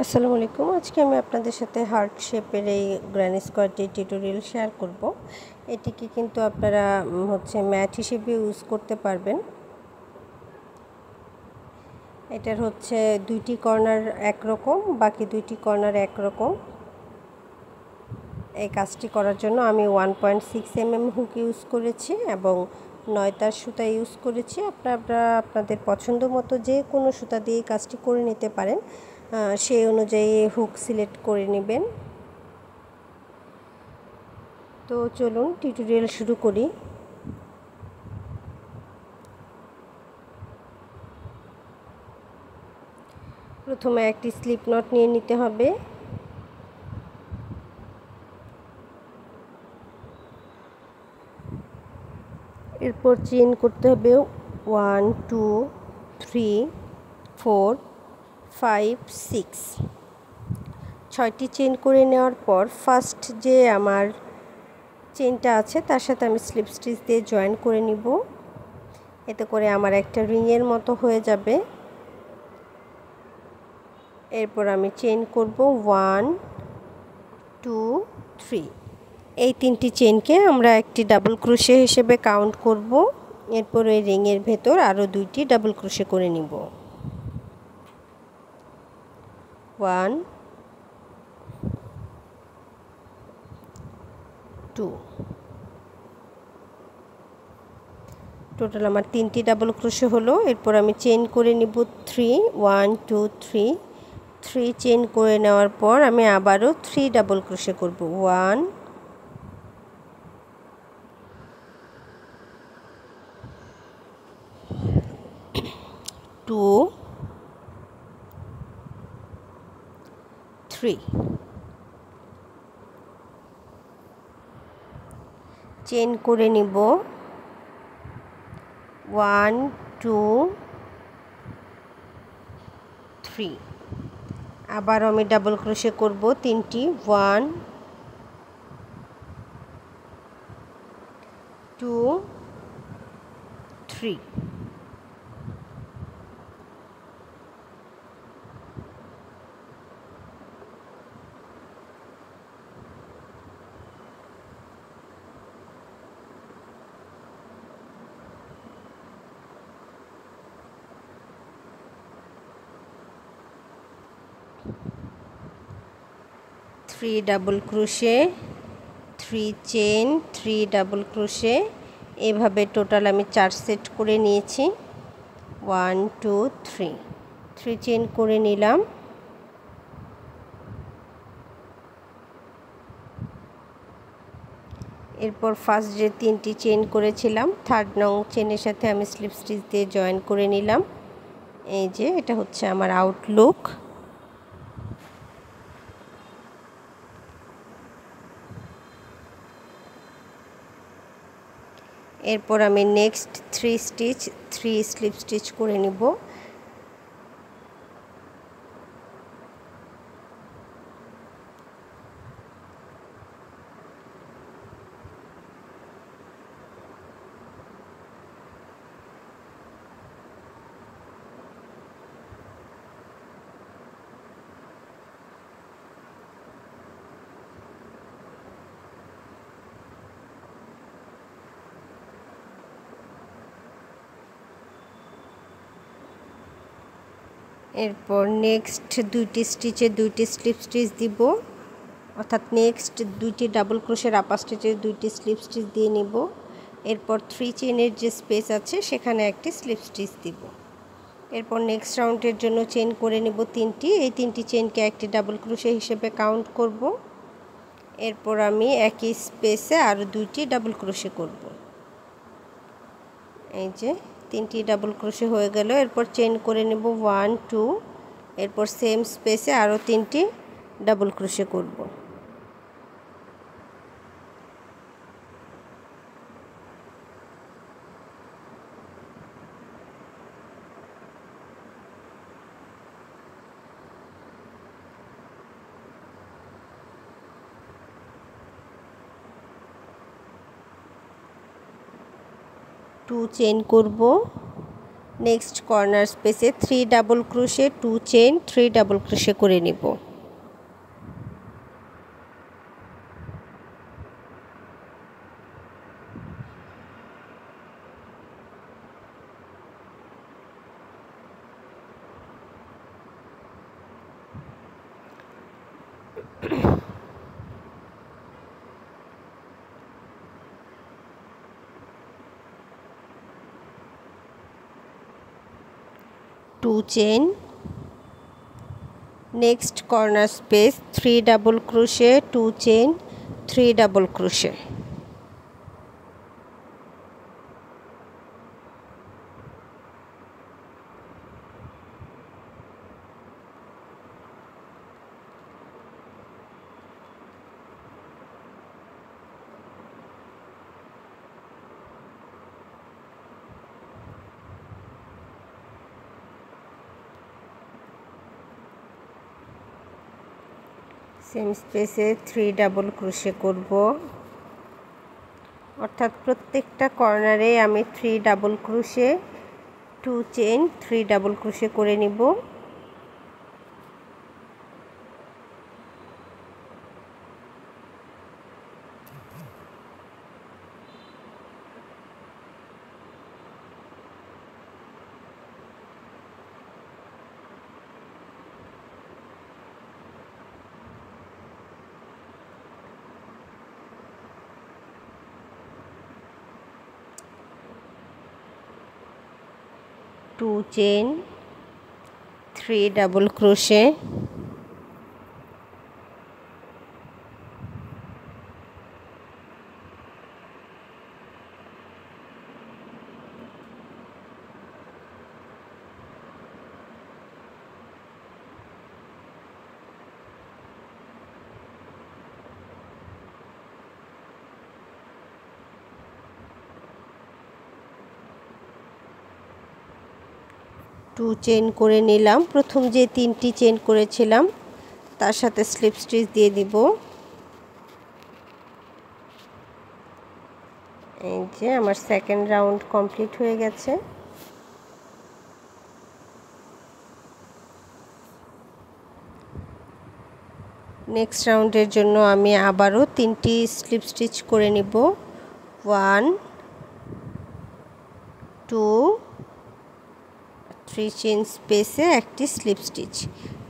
আসসালামু আলাইকুম। আজকে আমি আপনাদের সাথে হার্ট শেপের এই গ্র্যানি স্কোয়ারটির টিউটোরিয়াল শেয়ার করব। এটিকে কিন্তু আপনারা ম্যাট হিসেবে ইউজ করতে পারবেন। এটার দুইটি কর্নার একরকম, বাকি দুইটি কর্নার একরকম। এই কাজটি করার জন্য আমি 1.6 mm হুক ইউজ করেছি এবং 9 তার সুতা ইউজ করেছি। আপনারা আপনাদের পছন্দ মতো যে কোনো সুতা দিয়ে কাজটি করে নিতে পারেন। সেই অনুযায়ী হুক সিলেক্ট করে নেবেন। তো চলুন টিউটোরিয়াল শুরু করি। প্রথমে একটি স্লিপ নট নিয়ে নিতে হবে। এরপর চেইন করতে হবে 1 2 3 4 5 6। 6টি চেইন করে নেওয়ার পর ফার্স্ট যে আমার চেইনটা আছে তার সাথে আমি স্লিপ স্টিচ দিয়ে জয়েন করে নিব। এতে করে আমার একটা রিংয়ের মতো হয়ে যাবে। এরপর আমি চেইন করব 1 2 3। এই তিনটি চেইনকে আমরা একটি ডাবল ক্রোশে হিসেবে কাউন্ট করব। এরপর এই রিংয়ের ভেতর আরও দুইটি ডাবল ক্রোশে করে নিব। 1 2। টোটাল আমার তিনটি ডাবল ক্রোশে হলো। এরপর আমি চেইন করে নিব 3 1 2 3। 3 চেইন করে নেওয়ার পর আমি আবারও 3 ডাবল ক্রোশে করব। 1 2 3। চেইন করে নিব 1 2 3। আবার আমি ডাবল ক্রোশে করব তিনটি। 1 2 3। 3 double crochet, 3 chain, 3 double crochet, এভাবে টোটাল আমি 4 সেট করে নিয়েছি। 1 2 3। 3 চেইন করে নিলাম। এরপর ফার্স্ট যে তিনটি চেইন করেছিলাম থার্ড নং চেনের সাথে আমি স্লিপ স্টিচ দিয়ে জয়েন করে নিলাম। এই যে এটা হচ্ছে আমার আউটলুক। এরপর আমি নেক্সট 3 স্টিচ 3 স্লিপ স্টিচ করে নিব। এরপর নেক্সট দুইটি স্টিচে দুইটি স্লিপ স্টিচ দিব, অর্থাৎ নেক্সট দুইটি ডাবল ক্রোশের আপার স্টিচে দুইটি স্লিপ স্টিচ দিয়ে নিব। এরপর 3 চেইনের যে স্পেস আছে সেখানে একটি স্লিপ স্টিচ দিব। এরপর নেক্সট রাউন্ডের জন্য চেইন করে নিব তিনটি। এই তিনটি চেইনকে একটি ডাবল ক্রোশে হিসেবে কাউন্ট করব। এরপর আমি একই স্পেসে আরও দুইটি ডাবল ক্রোশে করব। এই যে তিনটি ডাবল ক্রোশে হয়ে গেল। এরপর চেইন করে নেব 1 2। এরপর সেম স্পেসে আরও তিনটি ডাবল ক্রোশে করব। টু চেইন করব। নেক্সট কর্নার স্পেসে 3 double crochet 2 chain 3 double crochet করে নিব। Two chain next corner space 3 double crochet 2 chain 3 double crochet same स्पेसे 3 डबल क्रोशे करब अर्थात प्रत्येकटा कॉर्नारे आमी 3 double crochet 2 chain 3 double crochet करे निब। Two chain 3 double crochet two chain करे निलाम। प्रथम जे 3टी चेन करेछिलाम तार साथे स्लिप स्टिच दिए দিব। এই যে আমার সেকেন্ড রাউন্ড কমপ্লিট হয়ে গেছে। নেক্সট রাউন্ডের জন্য আমি আবারও 3টি স্লিপ স্টিচ করে নিব। 1 2 3 চেইন স্পেসে একটি স্লিপ স্টিচ।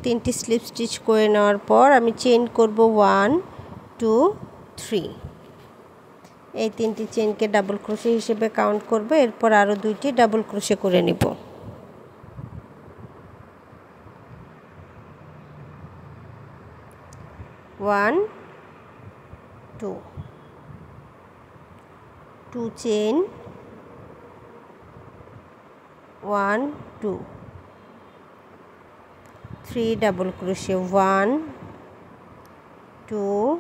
3টি স্লিপ স্টিচ করে নেওয়ার পর আমি চেইন করব 1 2 3। এই 3টি চেইনকে ডাবল ক্রোশে হিসেবে কাউন্ট করব। এরপর আরও 2টি ডাবল ক্রোশে করে নিব। One 2 2 chain 1 2 3 double crochet 1 2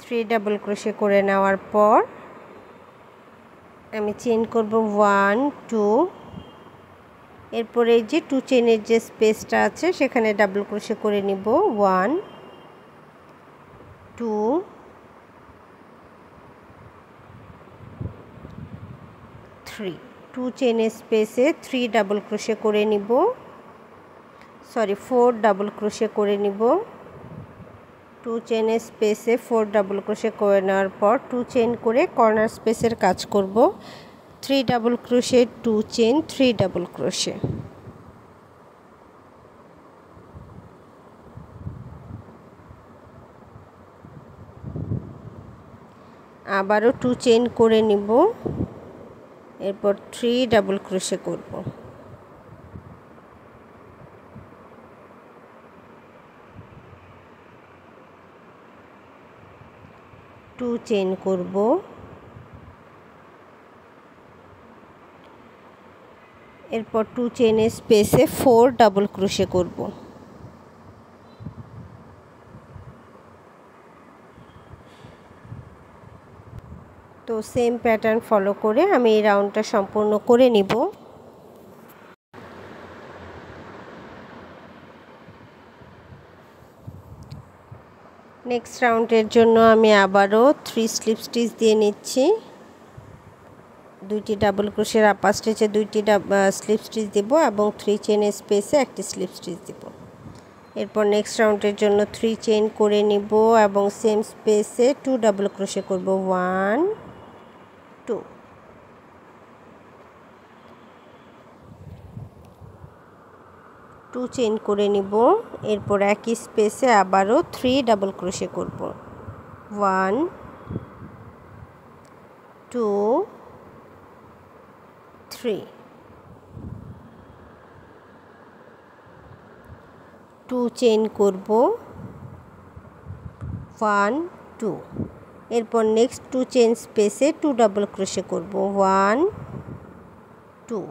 3 double crochet করে নেওয়ার পর আমি চেইন করব 1 2। এরপরে এই যে 2 চেইনের যে স্পেসটা আছে সেখানে ডাবল ক্রোশে করে নিব 1 2 3। 2 চেইনের স্পেসে 3 ডাবল ক্রোশে করে নিব, সরি 4 ডাবল ক্রোশে করে নিব। 2 চেইনের স্পেসে 4 ডাবল ক্রোশে করে নেওয়ার পর 2 চেইন করে কর্নার স্পেসের কাজ করব। 3 double crochet 2 chain 3 double crochet. আবারও 2 চেইন করে নিব, এরপর 3 ডাবল ক্রোশে করব। 2 চেইন করব, এরপর 2 চেইনের স্পেসে 4 ডাবল ক্রোশে করব। তো সেম প্যাটার্ন ফলো করে আমি এই রাউন্ডটা সম্পূর্ণ করে নিব। নেক্সট রাউন্ডের জন্য আমি আবারও 3 স্লিপ স্টিচ দিয়ে নিচ্ছি। 2টি ডাবল ক্রোশের আপার স্টিচে 2টি স্লিপ স্টিচ দেব এবং 3 চেনের স্পেসে একটি স্লিপ স্টিচ দেব। এরপর নেক্সট রাউন্ডের জন্য 3 চেইন করে নিব এবং সেম স্পেসে 2 ডাবল ক্রোশে করব। 1 2 2 চেইন করে নিব। এরপর একই স্পেসে আবারও 3 ডাবল ক্রোশে করব। 1 2 3 2 চেইন করব। 1 2 এরপর নেক্সট 2 চেইন স্পেসে 2 ডাবল ক্রোশে করব। 1 2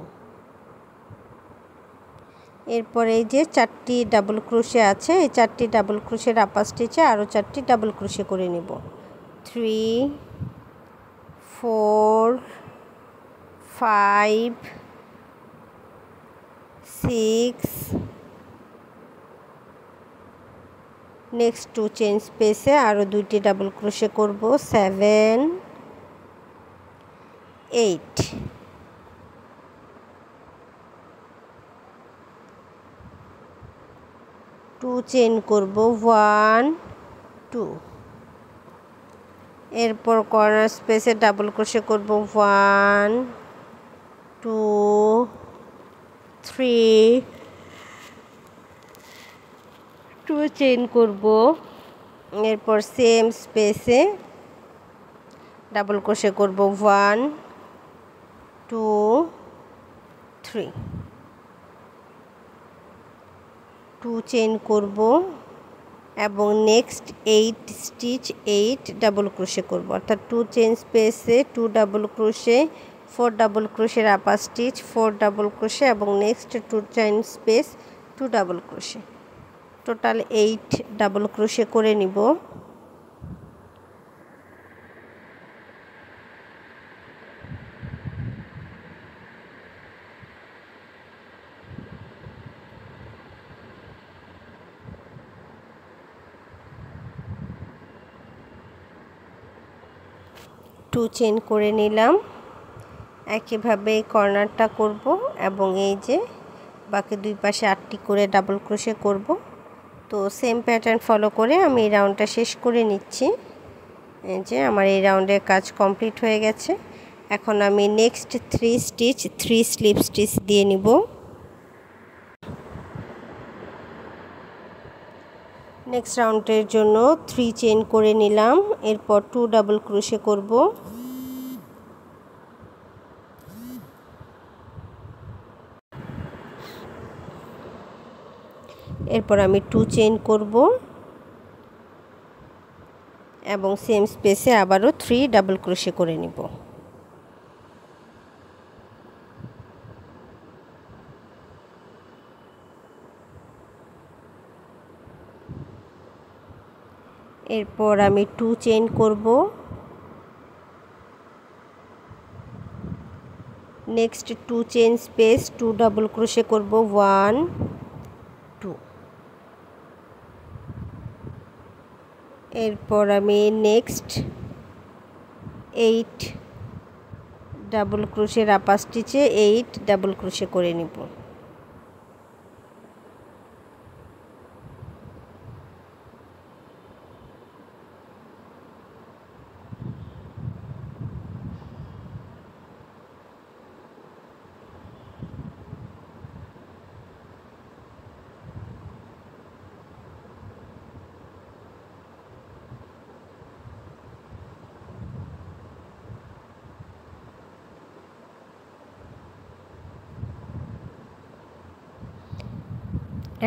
এরপর এই যে 4টি ডাবল ক্রোশে আছে, এই 4টি ডাবল ক্রোশের আপার স্টিচে আরও 4টি ডাবল ক্রোশে করে নেব। 3 4 5 6 নেক্সট 2 চেইন স্পেসে আরও 2টি ডাবল ক্রোশে করব। 7 8 2 চেইন করব। 1 2 এরপর কর্নার স্পেসে ডাবল ক্রোশে করব। 1 2 3 2 চেইন করব। এরপর সেম স্পেসে ডাবল ক্রোশে করব। 1 2 3 2 চেইন করব এবং নেক্সট 8 স্টিচ 8 ডাবল ক্রোশে করব, অর্থাৎ 2 চেইন স্পেসে 2 ডাবল ক্রোশে 4 ডাবল ক্রোশের আপার স্টিচ 4 ডাবল ক্রোশে এবং next 2 chain space 2 double crochet, total 8 double crochet করে নিব। টু চেইন করে নিলাম। একইভাবে কর্নারটা করব এবং এই যে বাকি দুই পাশে 8টি করে ডাবল ক্রোশে করব। তো সেম প্যাটার্ন ফলো করে আমি এই রাউন্ডটা শেষ করে নিচ্ছি। এই যে আমার এই রাউন্ডের কাজ কমপ্লিট হয়ে গেছে। এখন আমি নেক্সট 3 স্টিচ 3 স্লিপ স্টিচ দিয়ে নিব। নেক্সট রাউন্ডের জন্য 3 চেইন করে নিলাম। এরপর 2 ডাবল ক্রোশে করব। এরপর আমি 2 চেইন করব এবং সেম স্পেসে আবারও 3 ডাবল ক্রোশে করে নিব। এরপর আমি 2 চেইন করব। Next 2 chain space 2 double crochet করব। 1 2 এরপর আমি নেক্সট 8 ডাবল ক্রোশের আপার স্টিচে 8 ডাবল ক্রোশে করে নিব।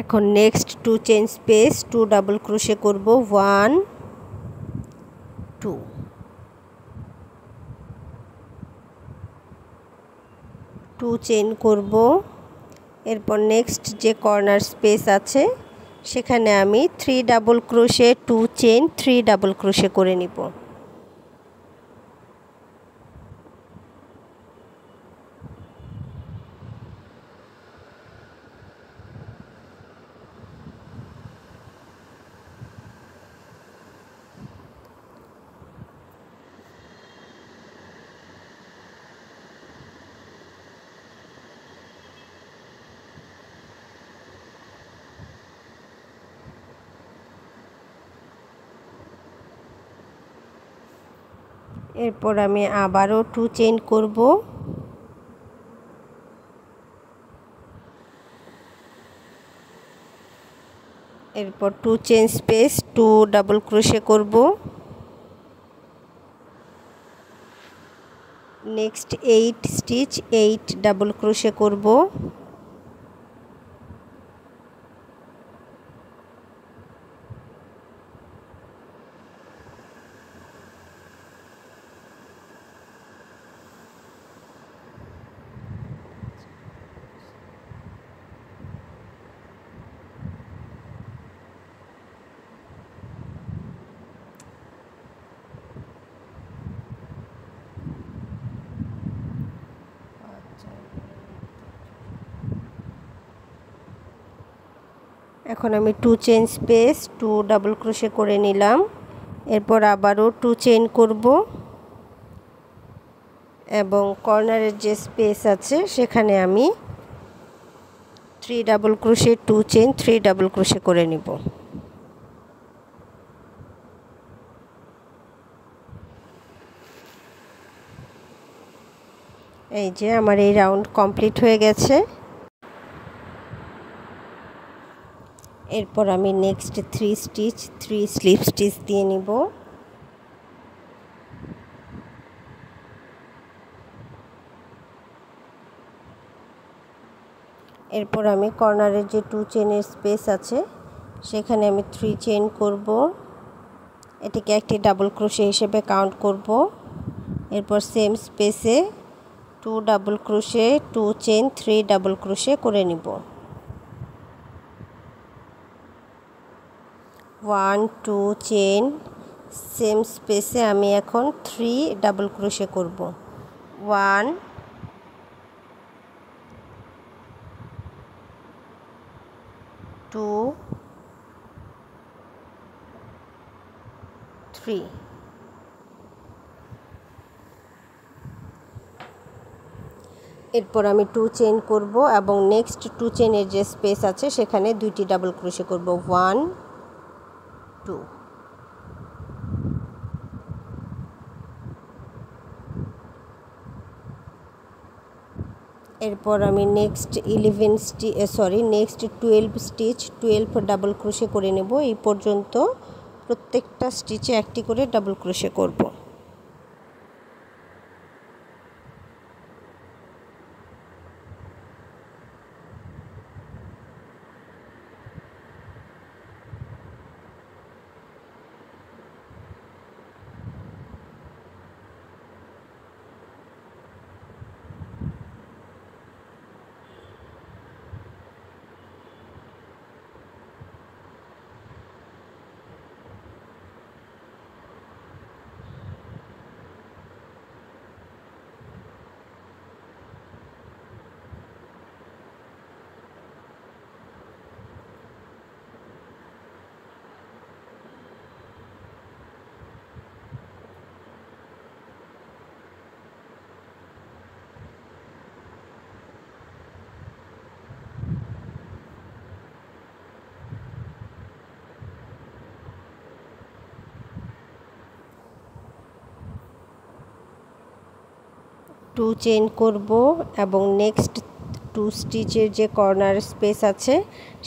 এখন next 2 chain space 2 double crochet করব। 1 2 2 চেইন করব। এরপর নেক্সট যে কর্নার স্পেস আছে সেখানে আমি 3 double crochet 2 chain 3 double crochet করে নিব। এরপর আমি আবারও 2 চেইন করব। এরপর 2 চেইন স্পেস 2 ডাবল ক্রোশে করব। নেক্সট 8 স্টিচ 8 ডাবল ক্রোশে করব। এখন আমি 2 চেইন স্পেস 2 ডাবল ক্রোশে করে নিলাম। এরপর আবারও 2 চেইন করব এবং কর্নারের যে স্পেস আছে সেখানে আমি 3 double crochet 2 chain 3 double crochet করে নিব। এই যে আমার এই রাউন্ড কমপ্লিট হয়ে গেছে। এরপর আমি নেক্সট 3 স্টিচ 3 স্লিপ স্টিচ দিয়ে নিব। এরপর আমি কর্নারের যে 2 চেইনের স্পেস আছে সেখানে আমি 3 চেইন করব। এটিকে একটি ডাবল ক্রোশে হিসেবে কাউন্ট করব। এরপর সেম স্পেসে 2 double crochet 2 chain 3 double crochet করে নিব। 1 2 চেইন সেম স্পেসে আমি এখন 3 ডাবল ক্রোশে করব। 1 2 3 এরপর আমি 2 চেইন করব এবং নেক্সট 2 চেইনের যে স্পেস আছে সেখানে 2টি ডাবল ক্রোশে করব। 1 2 এরপর আমি নেক্সট 12 স্টিচ 12 ডাবল ক্রোশে করে নেব। এই পর্যন্ত প্রত্যেকটা স্টিচে একটি করে ডাবল ক্রোশে করব। টু চেইন করব এবং নেক্সট 2 স্টিচের যে কর্নার স্পেস আছে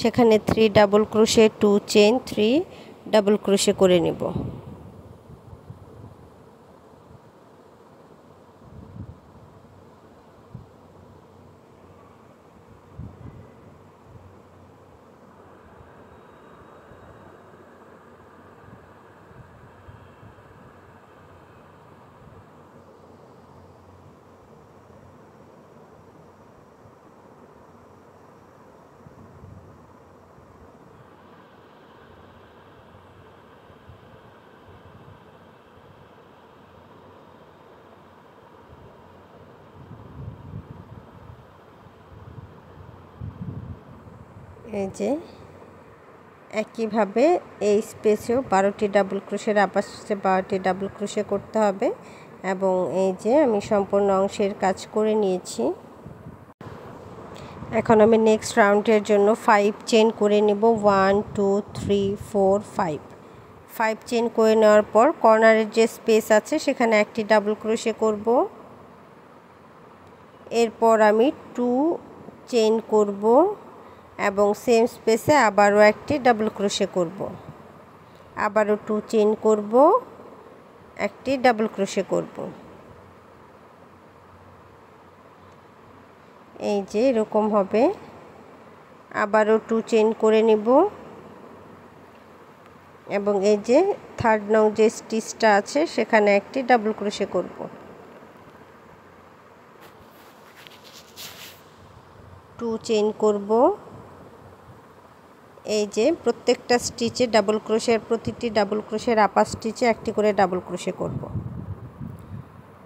সেখানে 3 double crochet 2 chain 3 double crochet করে নেব। এই যে একইভাবে এই স্পেসেও 12টি ডাবল ক্রোশের আপাশে 12টি ডাবল ক্রোশে করতে হবে এবং এই যে আমি সম্পূর্ণ অংশের কাজ করে নিয়েছি। এখন আমি নেক্সট রাউন্ডের জন্য 5 চেইন করে নেব। 1 2 3 4 5 5 চেইন করে নেওয়ার পর কর্নারের যে স্পেস আছে সেখানে একটি ডাবল ক্রোশে করব। এরপর আমি 2 চেইন করব এবং সেম স্পেসে আবারও একটি ডাবল ক্রোশে করব। আবারও 2 চেইন করব, একটি ডাবল ক্রোশে করব। এই যে এরকম হবে। আবারও 2 চেইন করে নিব এবং এই যে 3rd নং যে স্টিচটা আছে সেখানে একটি ডাবল ক্রোশে করব। 2 চেইন করব। এই যে প্রত্যেকটা স্টিচে ডাবল ক্রোশের, প্রতিটি ডাবল ক্রোশের আপার স্টিচে একটি করে ডাবল ক্রোশে করব।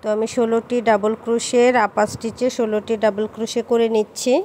তো আমি 16টি ডাবল ক্রোশের আপার স্টিচে 16টি ডাবল ক্রোশে করে নিচ্ছি।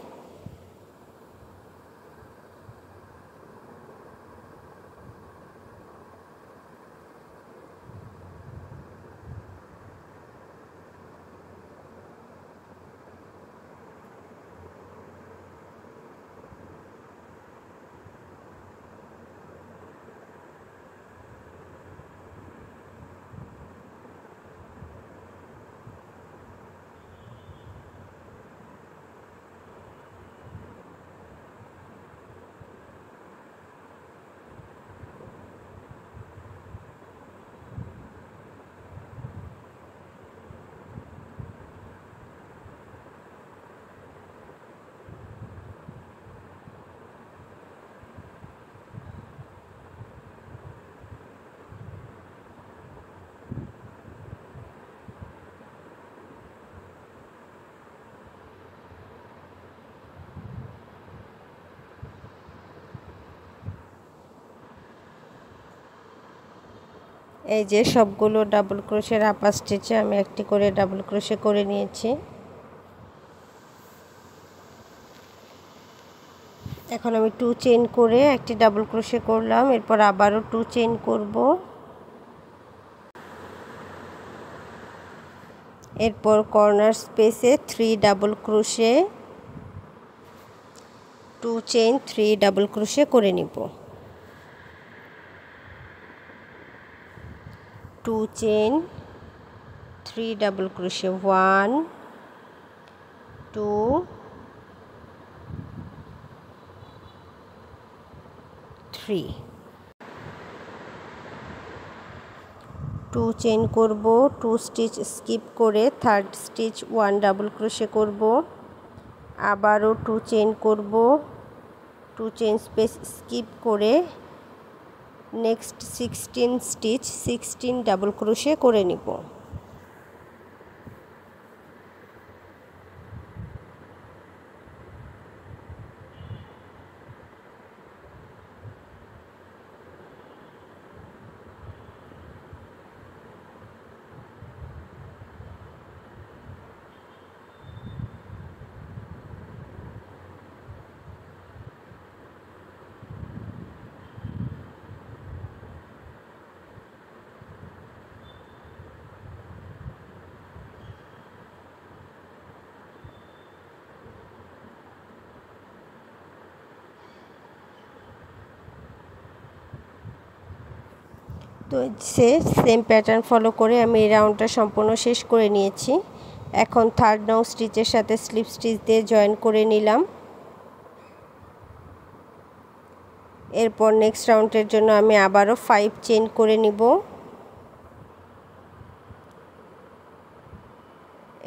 এই যে সবগুলো ডাবল ক্রোশের আপার স্টিচে আমি একটি করে ডাবল ক্রোশে করে নিয়েছি। এখন আমি 2 চেইন করে একটি ডাবল ক্রোশে করলাম। এরপর আবারও 2 চেইন করব। এরপর কর্নার স্পেসে 3 double crochet, 2 chain 3 double crochet করে নিব। 2 চেইন 3 ডাবল ক্রোশে, 1 2 3। 2 চেইন করব, 2 স্টিচ স্কিপ করে 3rd স্টিচ 1 ডাবল ক্রোশে করব। আবারও 2 চেইন করব, 2 চেইন স্পেস স্কিপ করে নেক্সট 16 স্টিচ 16 ডাবল ক্রোশে করে নিব। তো সেম প্যাটার্ন ফলো করে আমি এই রাউন্ডটা সম্পূর্ণ শেষ করে নিয়েছি। এখন 3rd নং স্টিচের সাথে স্লিপ স্টিচ দিয়ে জয়েন করে নিলাম। এরপর নেক্সট রাউন্ডের জন্য আমি আবারও 5 চেইন করে নিব।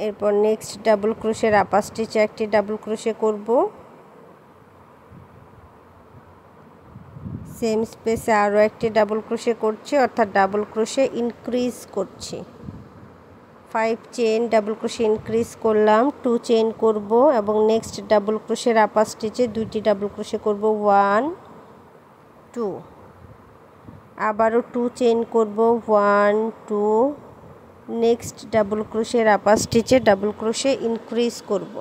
এরপর নেক্সট ডাবল ক্রোশের আপার স্টিচে একটি ডাবল ক্রোশে করব। সেম স্পেসে আরও একটি ডাবল ক্রোশে করছি, অর্থাৎ ডাবল ক্রোশে ইনক্রিজ করছি। 5 চেইন ডাবল ক্রোশে ইনক্রিজ করলাম, 2 চেইন করব এবং নেক্সট ডাবল ক্রোশের আপার স্টিচে 2টি ডাবল ক্রোশে করব, 1 2। আবারও 2 চেইন করব, 1 2। নেক্সট ডাবল ক্রোশের আপার স্টিচে ডাবল ক্রোশে ইনক্রিজ করব।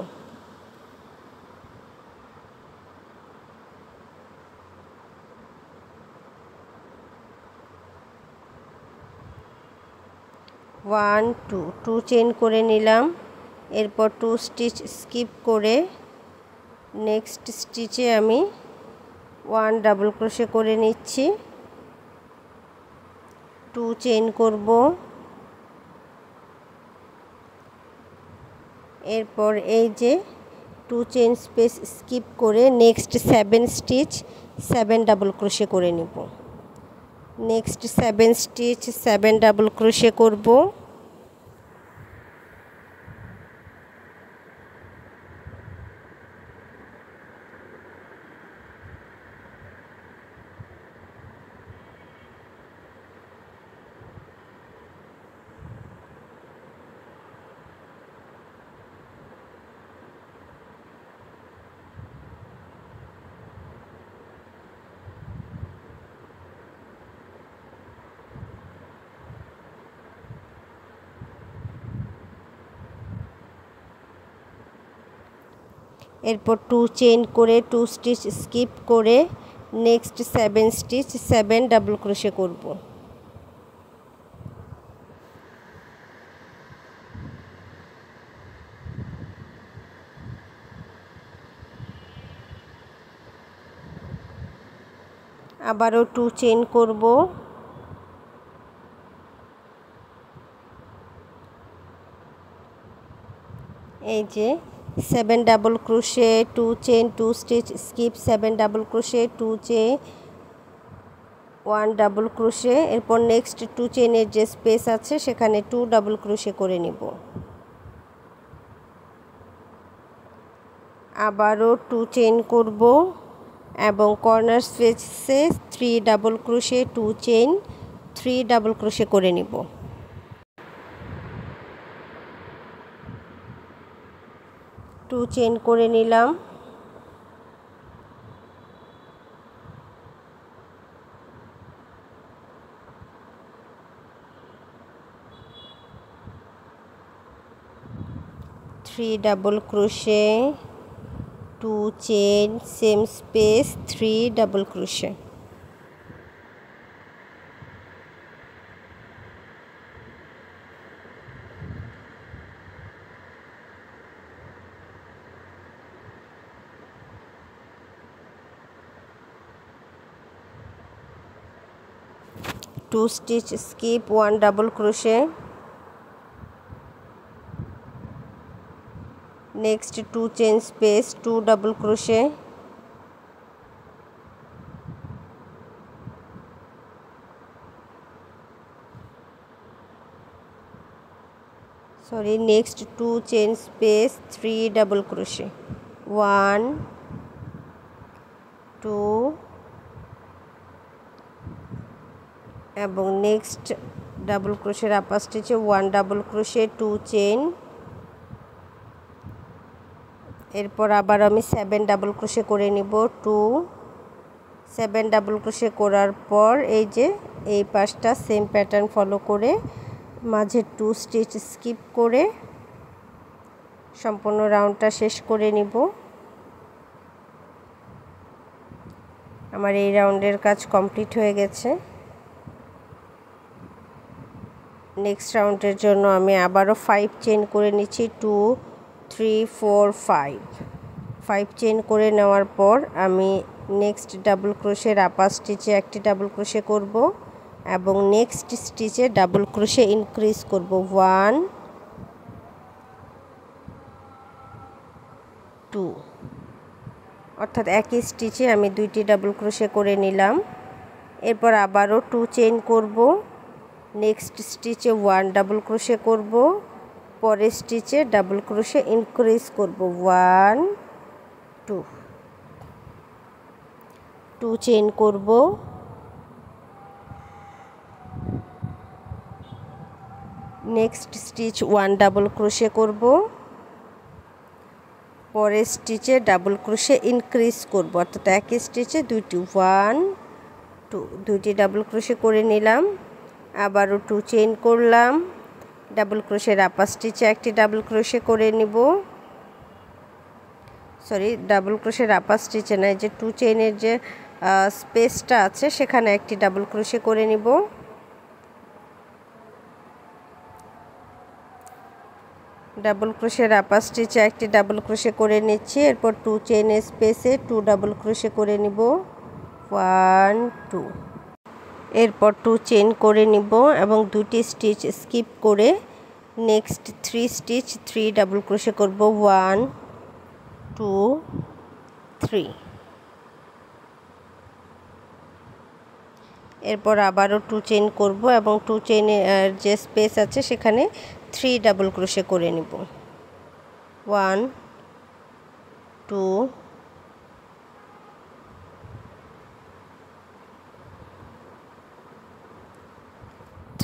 1 2 2 চেইন করে নিলাম। এরপর 2 স্টিচ স্কিপ করে নেক্সট স্টিচে আমি 1 ডাবল ক্রোশে করে নিচ্ছি। 2 চেইন করব। এরপর এই যে 2 চেইন স্পেস স্কিপ করে নেক্সট 7 স্টিচ 7 ডাবল ক্রোশে করে নিব। নেক্সট 7 স্টিচ 7 ডাবল ক্রোশে করব। এরপর 2 চেইন করে 2 স্টিচ স্কিপ করে নেক্সট 7 স্টিচ 7 ডাবল ক্রোশে করব। আবারও 2 চেইন করব। এই যে 7 double crochet 2 chain 2 stitch skip 7 double crochet 2 chain 1 double crochet. এরপর নেক্সট 2 চেইনের যে স্পেস আছে সেখানে 2 ডাবল ক্রোশে করে নিব। আবারও 2 চেইন করব এবং কর্নার স্পেসে 3 double crochet 2 chain 3 double crochet করে নিব। টু চেইন করে নিলাম। Three double crochet 2 chain same space 3 double crochet. Two stitch skip 1 double crochet. Next 2 chain space 2 double crochet. Sorry next 2 chain space 3 double crochet 1 2 এবং next double ক্রোশের upper স্টিচে 1 double crochet 2 chain. এরপর আবার আমি 7 double crochet করে নিব 2 7 double crochet করার পর এই যে এই পাশটা সেম প্যাটার্ন ফলো করে মাঝে 2 স্টিচ স্কিপ করে সম্পূর্ণ রাউন্ডটা শেষ করে নিব। আমার এই রাউন্ডের কাজ কমপ্লিট হয়ে গেছে। নেক্সট রাউন্ডের জন্য আমি আবারও 5 চেইন করে নিচ্ছি 2 3 4 5 চেইন করে নেওয়ার পর আমি নেক্সট ডাবল ক্রোশের আপার স্টিচে একটি ডাবল ক্রোশে করব এবং নেক্সট স্টিচে ডাবল ক্রোশে ইনক্রিজ করব 1 2 অর্থাৎ একই স্টিচে আমি দুইটি ডাবল ক্রোশে করে নিলাম। এরপর আবারও 2 চেইন করব, নেক্সট স্টিচে 1 ডাবল ক্রোশে করব, পরের স্টিচে ডাবল ক্রোশে ইনক্রিজ করব 1 2 2 চেইন করব, নেক্সট স্টিচ 1 ডাবল ক্রোশে করব, পরের স্টিচে ডাবল ক্রোশে ইনক্রিজ করব অর্থাৎ একই স্টিচে দুইটি 1 2 দুইটি ডাবল ক্রোশে করে নিলাম। আবারও 2 চেইন করলাম, ডাবল ক্রোশের আপার স্টিচে একটি ডাবল ক্রোশে করে নিব, সরি ডাবল ক্রোশের আপার স্টিচে না, যে 2 চেইনের যে স্পেসটা আছে সেখানে একটি ডাবল ক্রোশে করে নিব। ডাবল ক্রোশের আপার স্টিচে একটি ডাবল ক্রোশে করে নিচ্ছি, এরপর 2 চেইনের স্পেসে 2 ডাবল ক্রোশে করে নিব 1 2। এরপর 2 চেইন করে নিব এবং দুটি স্টিচ স্কিপ করে নেক্সট 3 স্টিচ 3 ডাবল ক্রোশে করব 1 2 3। এরপর আবারও 2 চেইন করব এবং 2 চেইনের যে স্পেস আছে সেখানে 3 ডাবল ক্রোশে করে নিব 1 2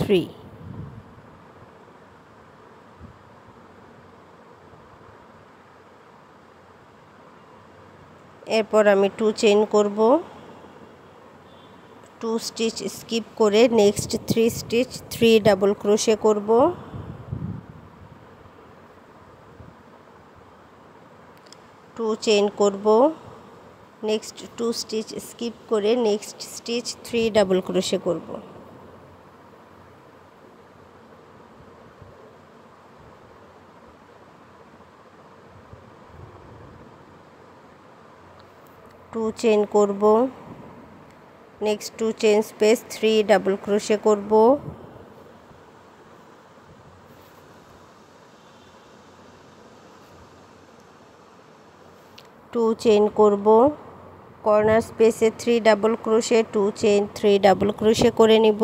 3। এরপর আমি 2 চেইন করব, 2 স্টিচ স্কিপ করে নেক্সট 3 স্টিচ 3 ডাবল ক্রোশে করব, 2 চেইন করব, নেক্সট 2 স্টিচ স্কিপ করে নেক্সট স্টিচ 3 ডাবল ক্রোশে করব, 2 চেইন করব, next 2 chain space 3 double crochet করব, 2 চেইন করব, কর্নার স্পেসে 3 double crochet 2 chain 3 double crochet করে নিব,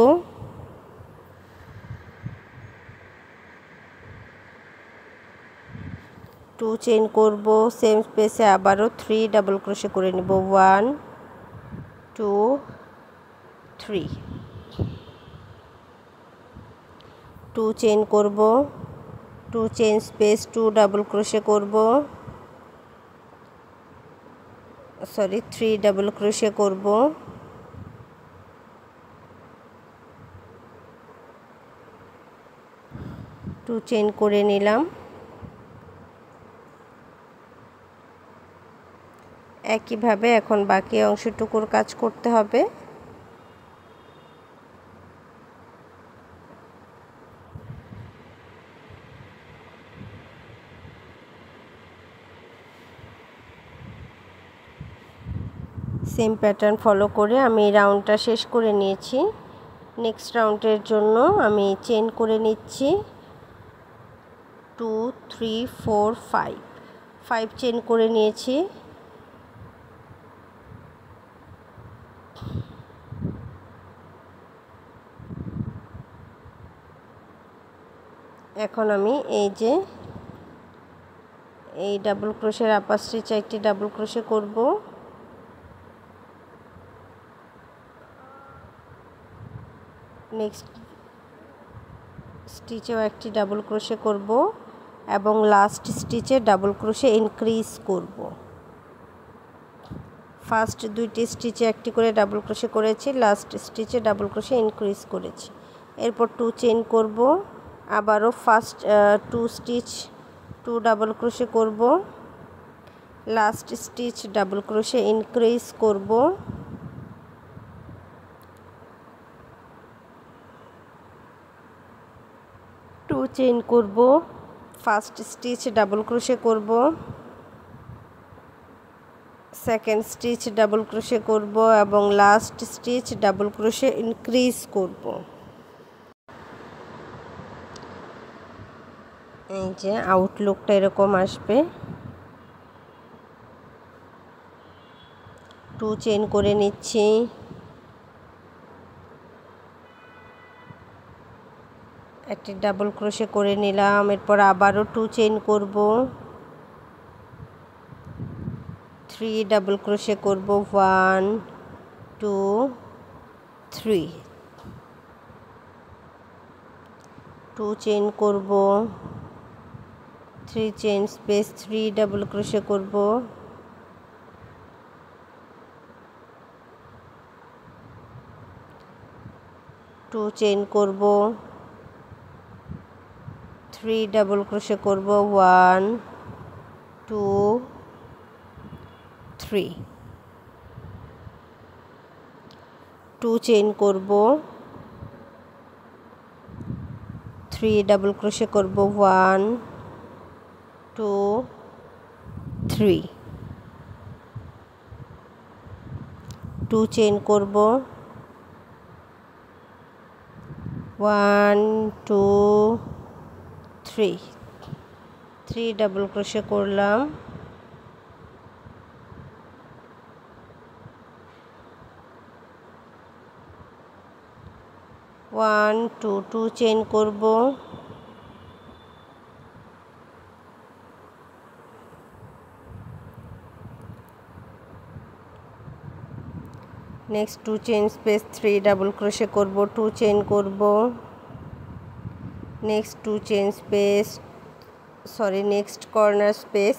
2 চেইন করব, সেম স্পেসে আবারও 3 ডাবল ক্রোশে করে নিব 1 2 3। 2 চেইন করব, 2 চেইন স্পেস 2 ডাবল ক্রোশে করব, 3 ডাবল ক্রোশে করব, 2 চেইন করে নিলাম। একইভাবে এখন বাকি অংশটুকুর কাজ করতে হবে। সেম প্যাটার্ন ফলো করে আমি রাউন্ডটা শেষ করে নিয়েছি। নেক্সট রাউন্ডের জন্য আমি চেইন করে নিচ্ছি 2 3 4 5 5 চেইন করে নিয়েছি। এখন আমি এই যে এই ডাবল ক্রোশের আপার স্টিচে একটি ডাবল ক্রোশে করব, নেক্সট স্টিচেও একটি ডাবল ক্রোশে করব এবং লাস্ট স্টিচে ডাবল ক্রোশে ইনক্রিজ করব। ফার্স্ট দুইটি স্টিচে একটি করে ডাবল ক্রোশে করেছি, লাস্ট স্টিচে ডাবল ক্রোশে ইনক্রিজ করেছি। এরপর 2 চেইন করব, আবারও ফার্স্ট 2 স্টিচ 2 ডাবল ক্রোশে করব, last stitch double crochet increase করব, 2 চেইন করব, ফার্স্ট স্টিচ ডাবল ক্রোশে করব, সেকেন্ড স্টিচ ডাবল ক্রোশে করব এবং last stitch double crochet increase করব। এই যে আউটলুকটা এরকম আসবে। 2 চেইন করে নিচ্ছি, একটি ডাবল ক্রোশে করে নিলাম। এরপর আবারও 2 চেইন করব, 3 ডাবল ক্রোশে করব 1 2 3, 2 চেইন করব, 3 চেইন স্পেস 3 ডাবল ক্রোশে করব, 2 চেইন করব, 3 ডাবল ক্রোশে করব 1 2 3, 2 চেইন করব, 3 ডাবল ক্রোশে করব 1 2 3, 2 চেইন করব, 1 2 3 ডাবল ক্রোশে করলাম, 1 2 2 চেইন করব, next 2 chain space 3 double crochet করব, 2 চেইন করব, next 2 chain space next corner space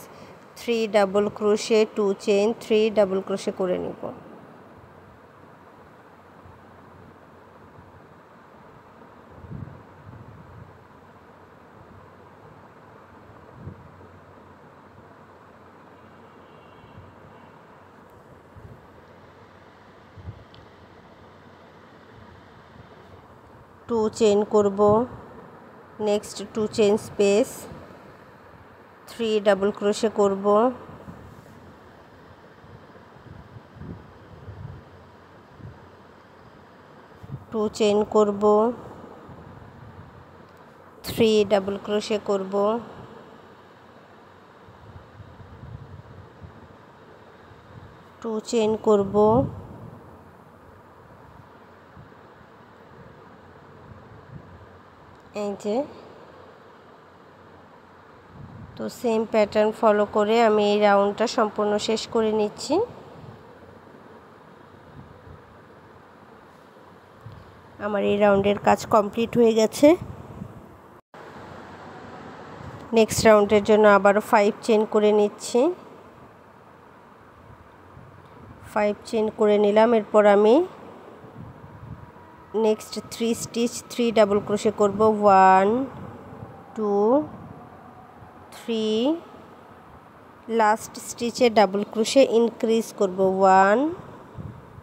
3 double crochet 2 chain 3 double crochet করে নিব। টু চেইন করব, next 2 chain space 3 double crochet করব, 2 চেইন করব, 3 ডাবল ক্রোশে করব, 2 চেইন করব, এই যে তো সেম প্যাটার্ন ফলো করে আমি এই রাউন্ডটা সম্পূর্ণ শেষ করে নিচ্ছি। আমার এই রাউন্ডের কাজ কমপ্লিট হয়ে গেছে। নেক্সট রাউন্ডের জন্য আবারও 5 চেইন করে নিচ্ছি, 5 চেইন করে নিলাম। এরপর আমি নেক্সট 3 স্টিচ 3 ডাবল ক্রোশে করব, 1 2 3 লাস্ট স্টিচে ডাবল ক্রোশে ইনক্রিজ করব, 1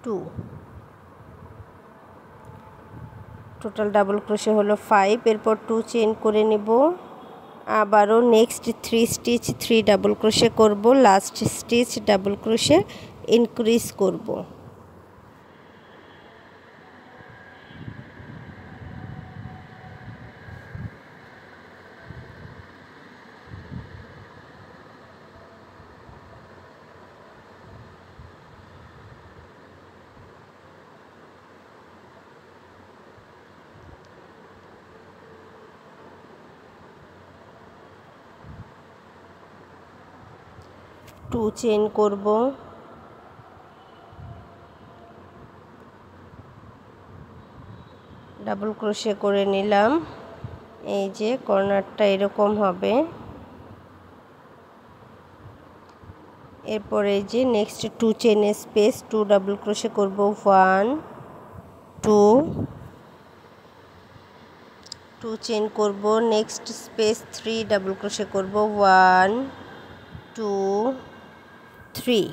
2 টোটাল ডাবল ক্রোশে হলো 5। এরপর 2 চেইন করে নেব, আবারও নেক্সট 3 স্টিচ 3 ডাবল ক্রোশে করব, last stitch double crochet increase করব। টু চেইন করব, ডাবল ক্রোশে করে নিলাম। এই যে কর্নারটা এরকম হবে। এরপর এই যে নেক্সট 2 চেইনে স্পেস 2 ডাবল ক্রোশে করব, 1 2 2 চেইন করব, নেক্সট স্পেস 3 ডাবল ক্রোশে করব, 1 2 3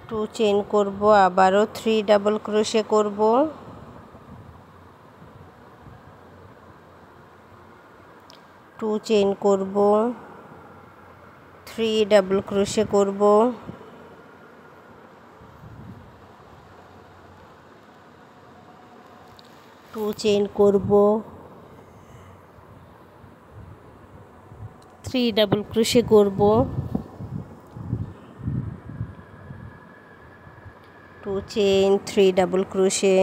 2 চেইন করব, আবারও 3 ডাবল ক্রোশে করব, 2 চেইন করব, 3 ডাবল ক্রোশে করব, 2 চেইন করব, 3 ডাবল ক্রোশে করব, 2 chain 3 double crochet,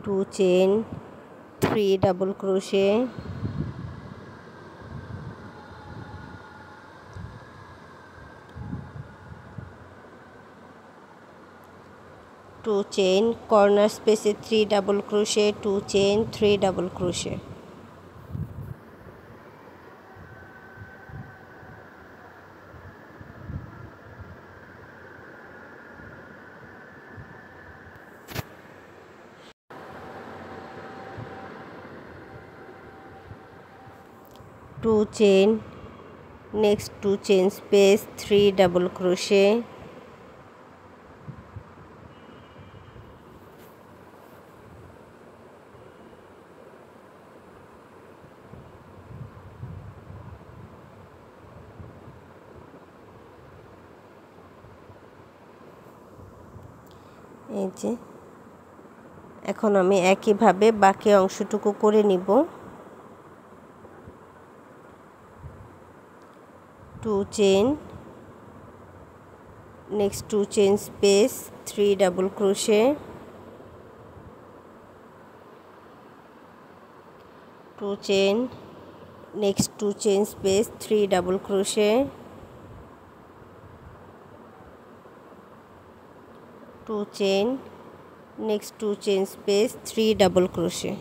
2 chain 3 double crochet, 2 chain corner স্পেসে 3 double crochet, 2 chain 3 double crochet. To chain, next 2 chain space 3 double crochet, এই যে এখন আমি একইভাবে বাকি অংশটুকু করে নিব। 2 chain, next 2 chain space, 3 double crochet, 2 chain, next 2 chain space, 3 double crochet, 2 chain, next 2 chain space, 3 double crochet,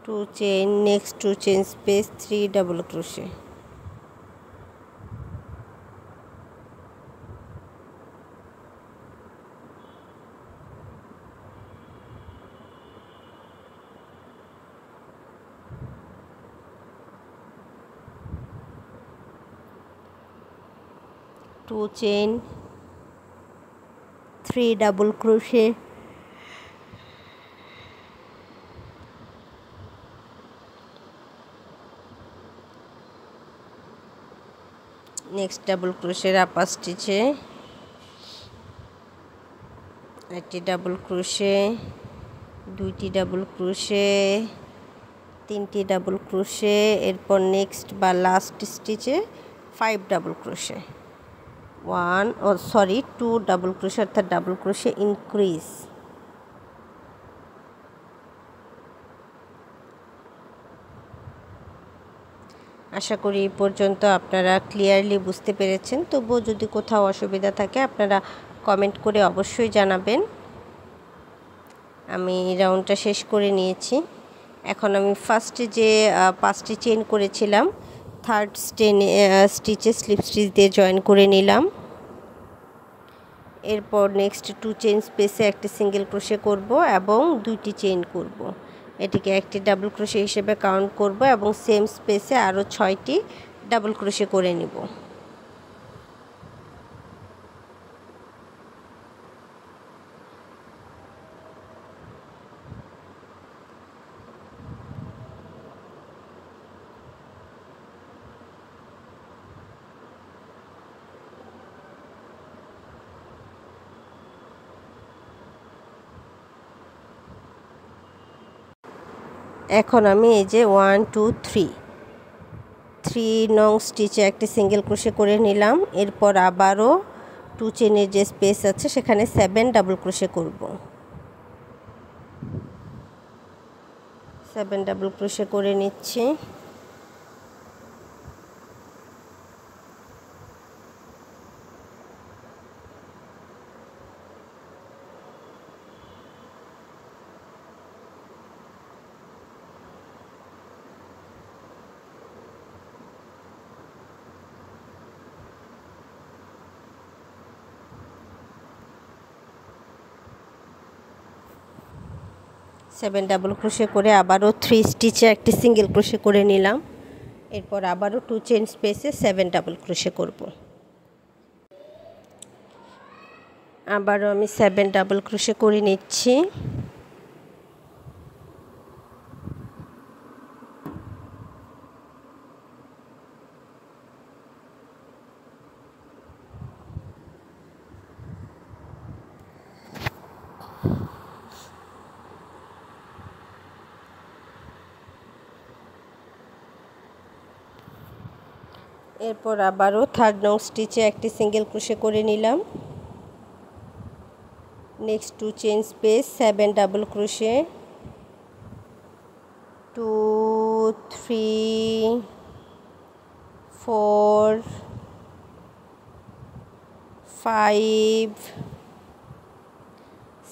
2 chain, next 2 chain space, 3 double crochet, 2 chain, 3 double crochet, next double crochet upper stitch এ একটি double crochet, দুইটি double crochet, তিনটি double crochet, এরপর next বা last স্টিচে 5 double crochet, 2 double crochet অর্থাৎ double crochet increase. আশা করি এই পর্যন্ত আপনারা ক্লিয়ারলি বুঝতে পেরেছেন। তবুও যদি কোথাও অসুবিধা থাকে আপনারা কমেন্ট করে অবশ্যই জানাবেন। আমি রাউন্ডটা শেষ করে নিয়েছি। এখন আমি ফার্স্টে যে 5টি চেইন করেছিলাম, থার্ড স্টিচে স্লিপ স্টিচ দিয়ে জয়েন করে নিলাম। এরপর নেক্সট 2 চেইন স্পেসে একটি সিঙ্গেল ক্রোশে করব এবং 2টি চেইন করব। এটিকে একটি ডাবল ক্রোশে হিসেবে কাউন্ট করব এবং সেম স্পেসে আরও 6টি ডাবল ক্রোশে করে নিব। এখন আমি এই যে 1 2 3 নং স্টিচে একটি সিঙ্গেল ক্রোশে করে নিলাম। এরপর আবারও 2 চেইনের যে স্পেস আছে সেখানে 7 ডাবল ক্রোশে করব। 7 ডাবল ক্রোশে করে নিচ্ছি। সেভেন ডাবল ক্রোশে করে আবারও 3 স্টিচে একটি সিঙ্গেল ক্রোশে করে নিলাম। এরপর আবারও 2 চেইন স্পেসে 7 ডাবল ক্রোশে করব। আবারও আমি 7 ডাবল ক্রোশে করে নিচ্ছি। এরপর আবারও থার্ড নং স্টিচে একটি সিঙ্গেল ক্রোশে করে নিলাম। Next 2 chain space 7 double crochet, 2 3 4 5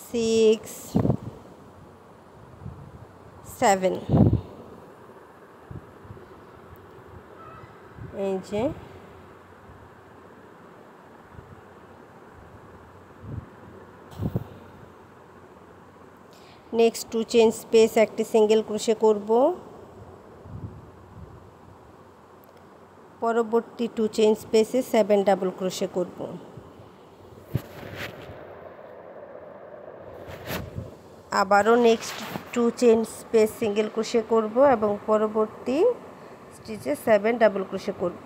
6 7। এই যে নেক্সট 2 চেইন স্পেস একটি সিঙ্গেল ক্রোশে করব। পরবর্তী 2 চেইন স্পেসে 7 ডাবল ক্রোশে করব। আবারও next 2 chain space single crochet করব এবং পরবর্তী স্টিচে 7 ডাবল ক্রোশে করব।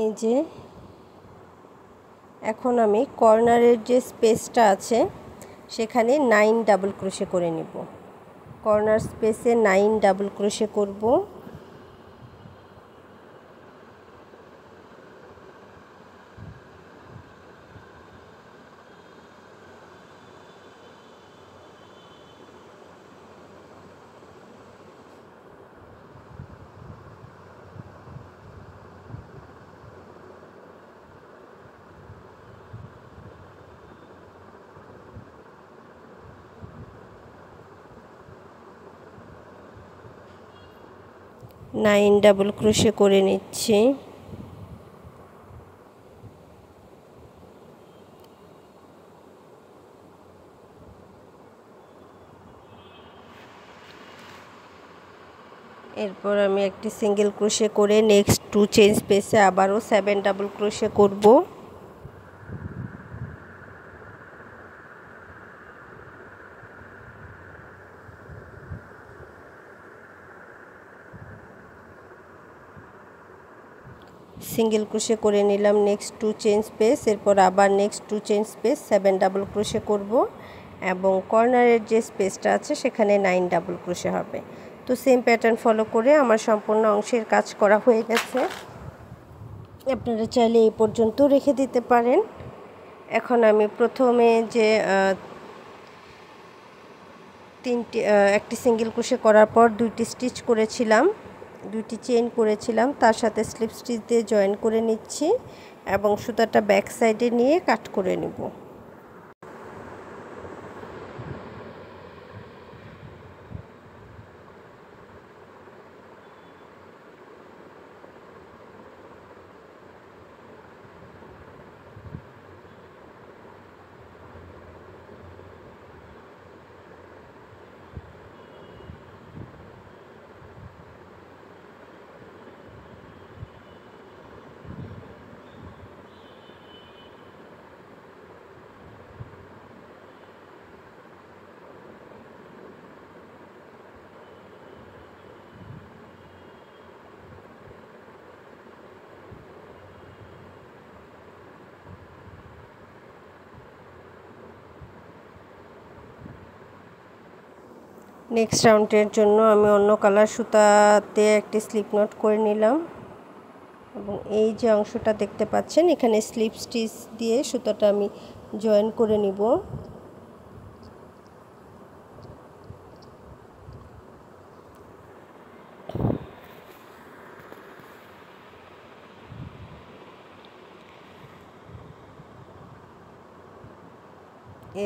এই যে এখন আমি কর্নারের যে স্পেসটা আছে সেখানে 9 ডাবল ক্রোশে করে নিব। কর্নার স্পেসে 9 ডাবল ক্রোশে করব। নাইন ডাবল ক্রোশে করে নিচ্ছি। এরপর আমি একটি সিঙ্গেল ক্রোশে করে নেক্সট 2 চেইন স্পেসে আবারও 7 ডাবল ক্রোশে করব। সিঙ্গেল ক্রোশে করে নিলাম নেক্সট 2 চেইন স্পেস। এরপর আবার next 2 chain space 7 double crochet করব এবং কর্নারের যে স্পেসটা আছে সেখানে 9 ডাবল ক্রোশে হবে। তো সেম প্যাটার্ন ফলো করে আমার সম্পূর্ণ অংশের কাজ করা হয়ে গেছে। আপনারা চাইলে এই পর্যন্ত রেখে দিতে পারেন। এখন আমি প্রথমে যে একটি সিঙ্গেল ক্রোশে করার পর 2টি স্টিচ করেছিলাম, 2টি চেইন করেছিলাম, তার সাথে স্লিপ স্টিচ দিয়ে জয়েন করে নিচ্ছি এবং সুতাটা ব্যাক সাইডে নিয়ে কাট করে নেব। নেক্সট রাউন্ডের জন্য আমি অন্য কালার সুতাতে একটি স্লিপ নট করে নিলাম এবং এই যে অংশটা দেখতে পাচ্ছেন এখানে স্লিপ স্টিচ দিয়ে সুতাটা আমি জয়েন করে নিব।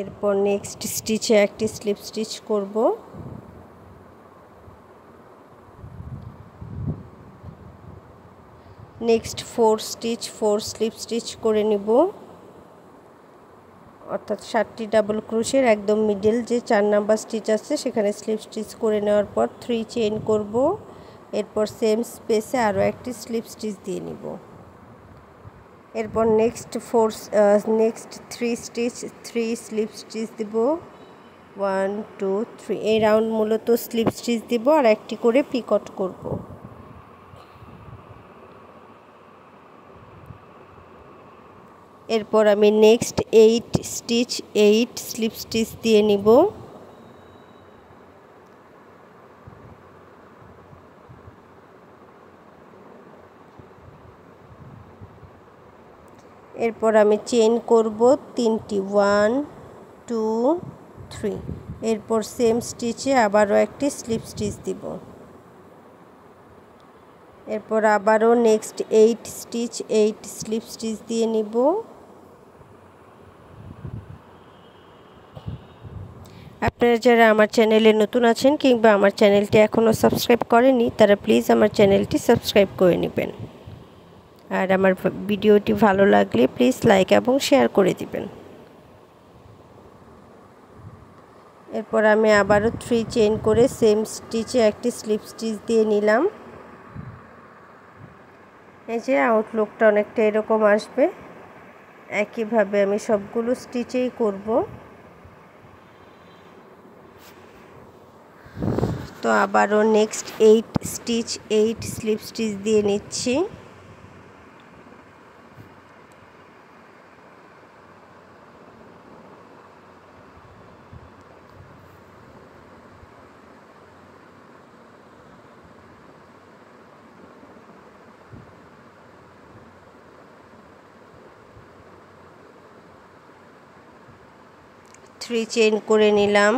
এরপর নেক্সট স্টিচে একটি স্লিপ স্টিচ করব। নেক্সট 4 স্টিচ 4 স্লিপ স্টিচ করে নিব, অর্থাৎ 7টি ডাবল ক্রোশের একদম মিডল যে 4 নাম্বার স্টিচ আছে সেখানে স্লিপ স্টিচ করে নেওয়ার পর 3 চেইন করব। এরপর সেম স্পেসে আরও একটি স্লিপ স্টিচ দিয়ে নিব। এরপর নেক্সট 3 স্টিচ 3 স্লিপ স্টিচ দিব, 1 2 3 এই রাউন্ড মূলত স্লিপ স্টিচ দিব আর একটি করে পিকট করব। এরপর আমি নেক্সট 8 স্টিচ 8 স্লিপ স্টিচ দিয়ে নিব। এরপর আমি চেইন করব 3টি 1 2 3। এরপর সেম স্টিচে আবারও একটি স্লিপ স্টিচ দিব। এরপর আবারও নেক্সট 8 স্টিচ 8 স্লিপ স্টিচ দিয়ে নিব। আপনারা যারা আমার চ্যানেলে নতুন আছেন কিংবা আমার চ্যানেলটি এখনও সাবস্ক্রাইব করেনি তারা প্লিজ আমার চ্যানেলটি সাবস্ক্রাইব করে নেবেন। আর আমার ভিডিওটি ভালো লাগলে প্লিজ লাইক এবং শেয়ার করে দিবেন। এরপর আমি আবারও 3 চেইন করে সেম স্টিচে একটি স্লিপ স্টিচ দিয়ে নিলাম। এই যে আউটলুকটা অনেকটা এরকম আসবে। একইভাবে আমি সবগুলো স্টিচেই করব। তো আবারও নেক্সট 8 স্টিচ 8 স্লিপ স্টিচ দিয়ে নিচ্ছি। থ্রি চেইন করে নিলাম,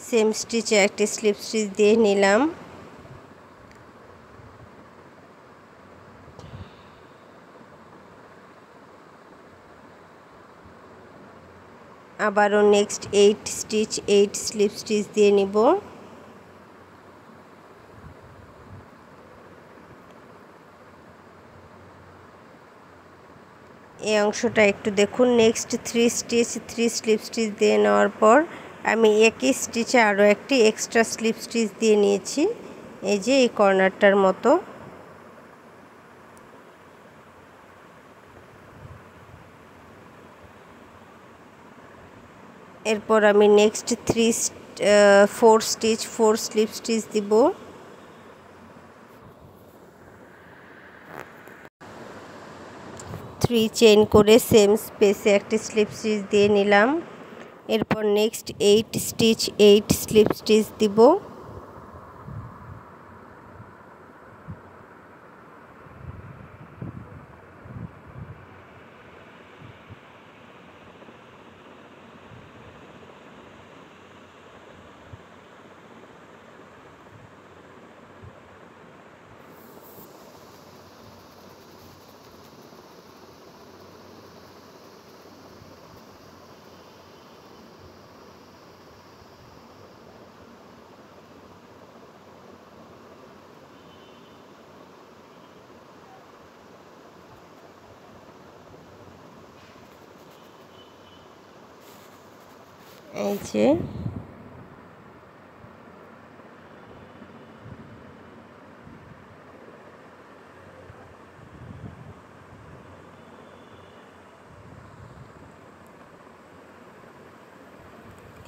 সেম স্টিচে একটি স্লিপ স্টিচ দিয়ে নিলাম। আবারও নেক্সট 8 স্টিচ 8 স্লিপ স্টিচ দিয়ে নিব। এই অংশটা একটু দেখুন। নেক্সট 3 স্টিচ 3 স্লিপ স্টিচ দিয়ে নেওয়ার পর আমি একই স্টিচে আরও একটি এক্সট্রা স্লিপ স্টিচ দিয়ে নিয়েছি, এই যে এই কর্নারটার মতো। এরপর আমি নেক্সট 4 স্টিচ 4 স্লিপ স্টিচ দিব। থ্রি চেইন করে সেম স্পেসে একটি স্লিপ স্টিচ দিয়ে নিলাম। এরপর নেক্সট 8 স্টিচ 8 স্লিপ স্টিচ দিব।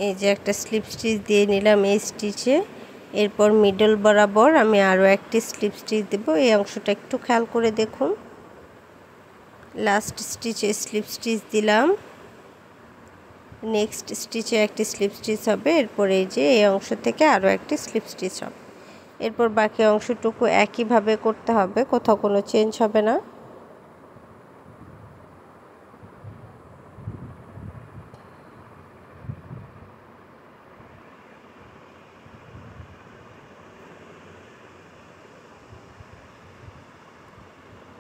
এই যে একটা স্লিপ স্টিচ দিয়ে নিলাম এই স্টিচে। এরপর মিডল বরাবর আমি আরও একটি স্লিপ স্টিচ দেব। এই অংশটা একটু খেয়াল করে দেখুন। লাস্ট স্টিচে স্লিপ স্টিচ দিলাম, নেক্সট স্টিচে একটি স্লিপ স্টিচ হবে। এরপর এই যে এই অংশ থেকে আরও একটি স্লিপ স্টিচ হবে। এরপর বাকি অংশটুকু একইভাবে করতে হবে, কোথাও কোনো চেঞ্জ হবে না।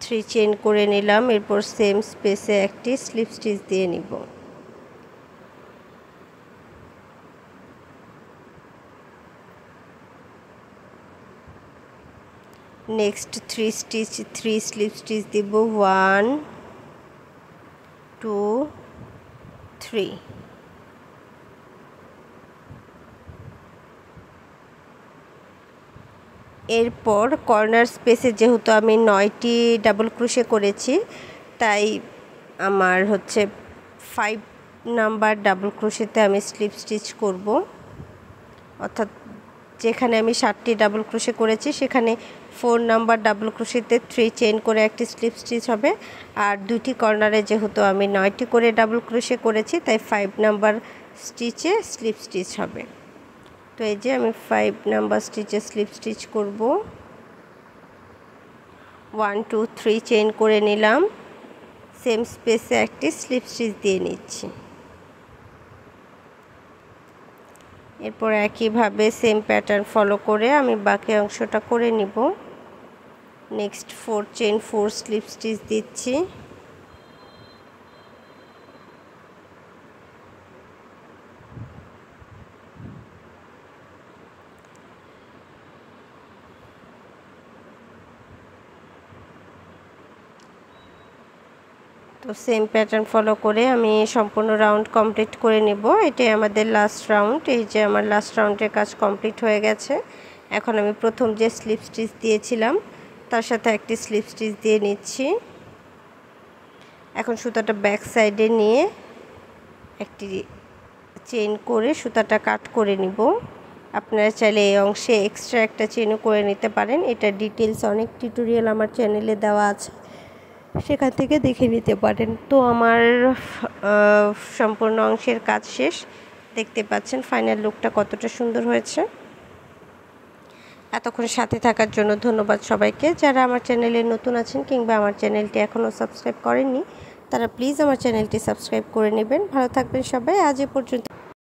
থ্রি চেইন করে নিলাম, এরপর সেম স্পেসে একটি স্লিপ স্টিচ দিয়ে নিব। নেক্সট 3 স্টিচ 3 স্লিপ স্টিচ দিব। 1 2 3। এরপর কর্নার স্পেসে যেহেতু আমি 9টি ডাবল ক্রোশে করেছি, তাই আমার হচ্ছে 5 নাম্বার ডাবল ক্রোশেতে আমি স্লিপ স্টিচ করব, অর্থাৎ যেখানে আমি 7টি ডাবল ক্রোশে করেছি সেখানে 4 নাম্বার ডাবল ক্রোশেতে 3 চেইন করে একটি স্লিপ স্টিচ হবে। আর দুটি কর্নারে যেহেতু আমি 9টি করে ডাবল ক্রোশে করেছি তাই 5 নাম্বার স্টিচে স্লিপ স্টিচ হবে। তো এই যে আমি 5 নাম্বার স্টিচে স্লিপ স্টিচ করব। 1 2 3 চেইন করে নিলাম, সেম স্পেসে একটি স্লিপ স্টিচ দিয়ে নিচ্ছি। এরপর একইভাবে সেম প্যাটার্ন ফলো করে আমি বাকি অংশটা করে নিব। নেক্সট 4 চেইন 4 স্লিপ স্টিচ দিচ্ছি। তো সেম প্যাটার্ন ফলো করে আমি সম্পূর্ণ রাউন্ড কমপ্লিট করে নেব। এটাই আমাদের লাস্ট রাউন্ড। এই যে আমার লাস্ট রাউন্ডের কাজ কমপ্লিট হয়ে গেছে। এখন আমি প্রথম যে স্লিপ স্টিচ দিয়েছিলাম তার সাথে একটি স্লিপ স্টিচ দিয়ে নিচ্ছি। এখন সুতাটা ব্যাক সাইডে নিয়ে একটি চেইন করে সুতাটা কাট করে নিব। আপনারা চাইলে এই অংশে এক্সট্রা একটা চেইনও করে নিতে পারেন। এটা ডিটেলস অনেক টিউটোরিয়াল আমার চ্যানেলে দেওয়া আছে, সেখান থেকে দেখে নিতে পারেন। তো আমার সম্পূর্ণ অংশের কাজ শেষ। দেখতে পাচ্ছেন ফাইনাল লুকটা কতটা সুন্দর হয়েছে। এতক্ষণ সাথে থাকার জন্য ধন্যবাদ সবাইকে। যারা আমার চ্যানেলে নতুন আছেন কিংবা আমার চ্যানেলটি এখনও সাবস্ক্রাইব করেননি তারা প্লিজ আমার চ্যানেলটি সাবস্ক্রাইব করে নেবেন। ভালো থাকবেন সবাই। আজ এ পর্যন্ত।